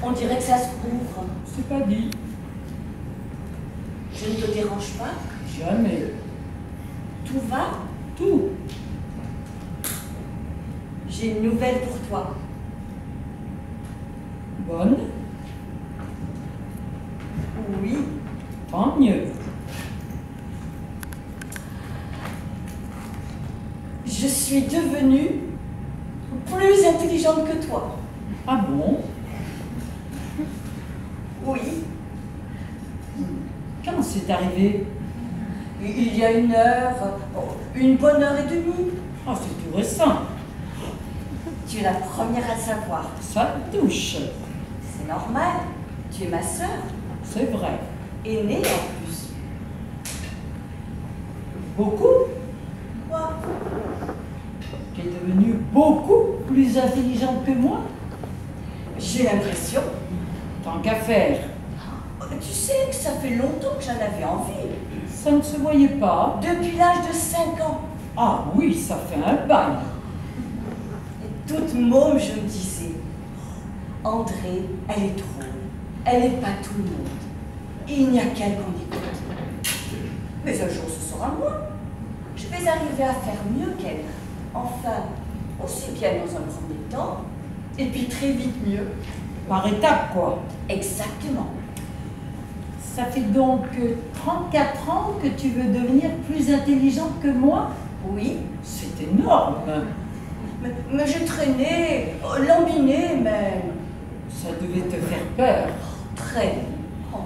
On dirait que ça se couvre. C'est pas dit. Je ne te dérange pas? Jamais. Tout va? Tout. J'ai une nouvelle pour toi. Bonne? Oui. Tant mieux. Je suis devenue plus intelligente que toi. Ah bon? Oui. Quand c'est arrivé? Il y a 1 heure, une bonne heure et demie. Ah, c'est tout récent. Tu es la première à le savoir. Ça te touche. C'est normal. Tu es ma sœur. C'est vrai. Aînée en plus. Beaucoup? Quoi? Tu es devenue beaucoup plus intelligente que moi? J'ai l'impression. Tant qu'à faire. Tu sais que ça fait longtemps que j'en avais envie. Ça ne se voyait pas. Depuis l'âge de 5 ans. Ah oui, ça fait un bail. Et toute môme, je me disais, André, elle est drôle. Elle n'est pas tout le monde. Il n'y a qu'elle qu'on écoute. Mais un jour, ce sera moi. Je vais arriver à faire mieux qu'elle. Enfin, aussi bien dans un premier temps, et puis très vite mieux. Par étapes, quoi. Exactement. Ça fait donc 34 ans que tu veux devenir plus intelligente que moi? Oui. C'est énorme. Mais je traînais, lambinais même. Ça devait te faire peur. Très. Oh,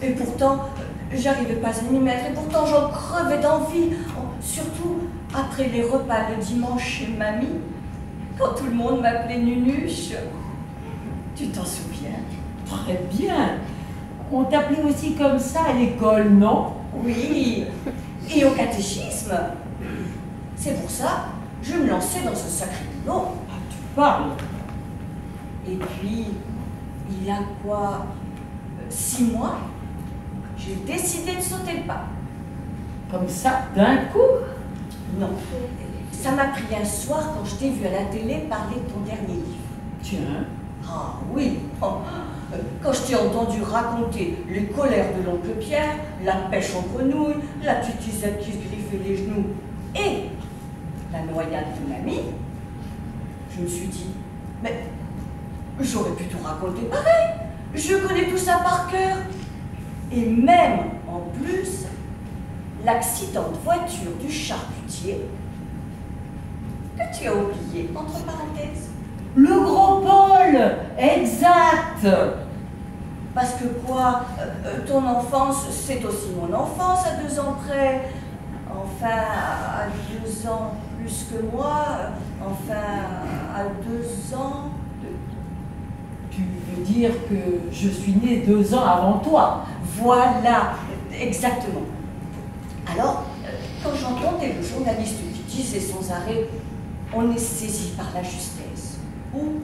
et pourtant, j'arrivais pas à m'y mettre. Et pourtant, j'en crevais d'envie. Oh, surtout après les repas le dimanche chez mamie, quand tout le monde m'appelait Nunuche. Tu t'en souviens? Très bien. On t'appelait aussi comme ça à l'école, non? Oui. Et au catéchisme. C'est pour ça que je me lançais dans ce sacré boulot. Ah, tu parles. Et puis, il y a quoi, 6 mois, j'ai décidé de sauter le pas. Comme ça, d'un coup? Non, ça m'a pris un soir quand je t'ai vu à la télé parler de ton dernier livre. Tiens. Ah oui, oh, quand je t'ai entendu raconter les colères de l'oncle Pierre, la pêche en grenouille, la petite Isette qui se griffait les genoux et la noyade de mamie, je me suis dit, mais j'aurais pu tout raconter pareil. Je connais tout ça par cœur. Et même, en plus, l'accident de voiture du charcutier que tu as oublié, entre parenthèses. Le gros Paul, exact. Parce que quoi, ton enfance, c'est aussi mon enfance à 2 ans près. Enfin, à 2 ans plus que moi. Enfin, à 2 ans. Tu veux dire que je suis née 2 ans avant toi? Voilà, exactement. Alors, quand j'entendais le journaliste qui disait sans arrêt, on est saisi par la justesse, ou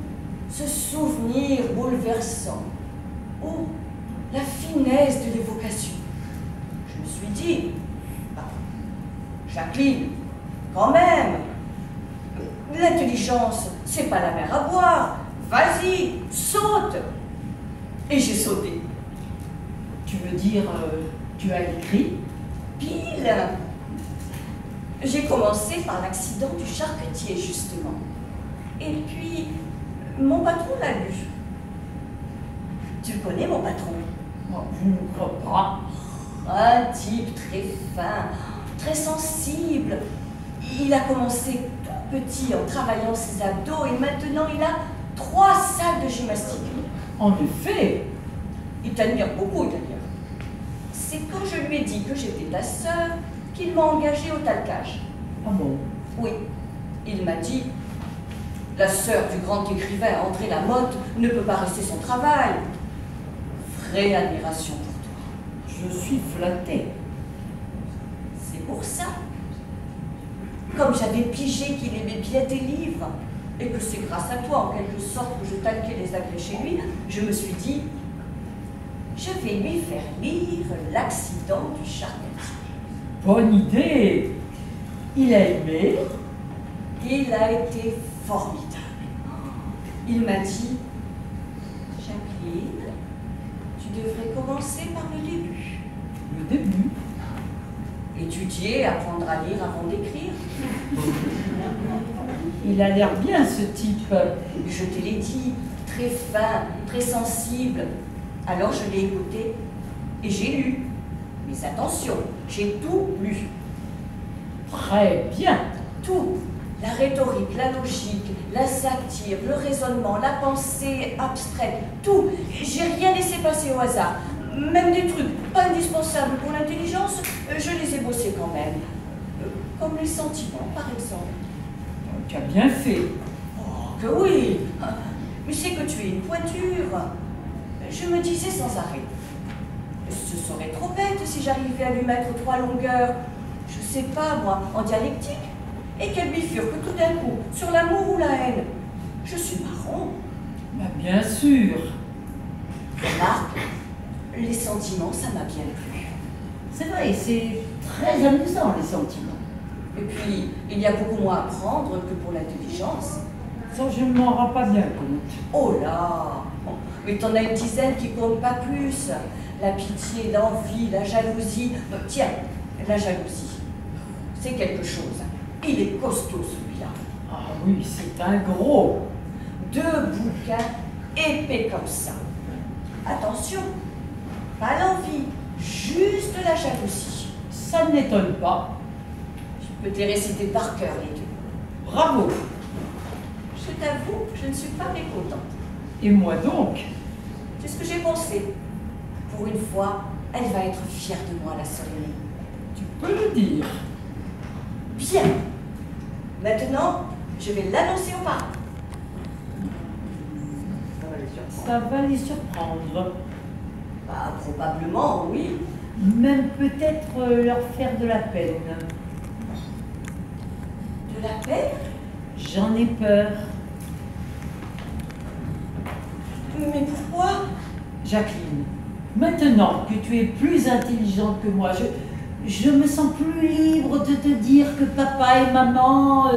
ce souvenir bouleversant, ou la finesse de l'évocation, je me suis dit, bah, Jacqueline, quand même, l'intelligence, c'est pas la mer à boire, vas-y, saute. Et j'ai sauté. Tu veux dire, tu as écrit? Pile. J'ai commencé par l'accident du charcutier, justement. Et puis, mon patron l'a lu. Tu le connais, mon patron? Non, je ne crois pas. Un type très fin, très sensible. Il a commencé tout petit en travaillant ses abdos et maintenant il a 3 salles de gymnastique. En effet. Il t'admire beaucoup, d'ailleurs. C'est quand je lui ai dit que j'étais ta sœur qu'il m'a engagée au talcage. Ah bon? Oui, il m'a dit, La sœur du grand écrivain André Lamotte ne peut pas rester sans travail. Vraie admiration pour toi. Je suis flattée. C'est pour ça. Comme j'avais pigé qu'il aimait bien tes livres, et que c'est grâce à toi, en quelque sorte, que je talquais les agrès chez lui, je me suis dit, je vais lui faire lire L'accident du charpentier. Bonne idée. Il a aimé. Il a été formidable. Il m'a dit, Jacqueline, tu devrais commencer par le début. Le début. Étudier, apprendre à lire avant d'écrire. Il a l'air bien, ce type. Je te l'ai dit, très fin, très sensible. Alors je l'ai écouté et j'ai lu. Mais attention, j'ai tout lu. Très bien. Tout. La rhétorique, la logique, la satire, le raisonnement, la pensée abstraite, tout. J'ai rien laissé passer au hasard. Même des trucs pas indispensables pour l'intelligence, je les ai bossés quand même. Comme les sentiments, par exemple. Tu as bien fait. Oh, que oui. Mais c'est que tu es une pointure. Je me disais sans arrêt. Ce serait trop bête si j'arrivais à lui mettre 3 longueurs, je sais pas moi, en dialectique, et qu'elle bifurque tout d'un coup sur l'amour ou la haine. Je suis marrant. Bah, bien sûr. Remarque, les sentiments, ça m'a bien plu. C'est vrai, c'est très amusant, les sentiments. Et puis, il y a beaucoup moins à prendre que pour l'intelligence. Ça, je ne m'en rends pas bien compte. Oh là! Mais t'en as une dizaine qui comptent pas plus. La pitié, l'envie, la jalousie. Tiens, la jalousie, c'est quelque chose. Il est costaud celui-là. Ah oui, c'est un gros. 2 bouquins épais comme ça. Attention, pas l'envie, juste la jalousie. Ça ne m'étonne pas. Je peux te les réciter par cœur les 2. Bravo. Je t'avoue, je ne suis pas mécontente. Et moi donc? C'est ce que j'ai pensé. Pour une fois, elle va être fière de moi, la Solénie. Tu peux le dire. Bien. Maintenant, je vais l'annoncer aux parents. Ça va les surprendre. Bah, probablement, oui. Même peut-être leur faire de la peine. De la peine? J'en ai peur. Mais pourquoi? Jacqueline, maintenant que tu es plus intelligente que moi, je me sens plus libre de te dire que papa et maman...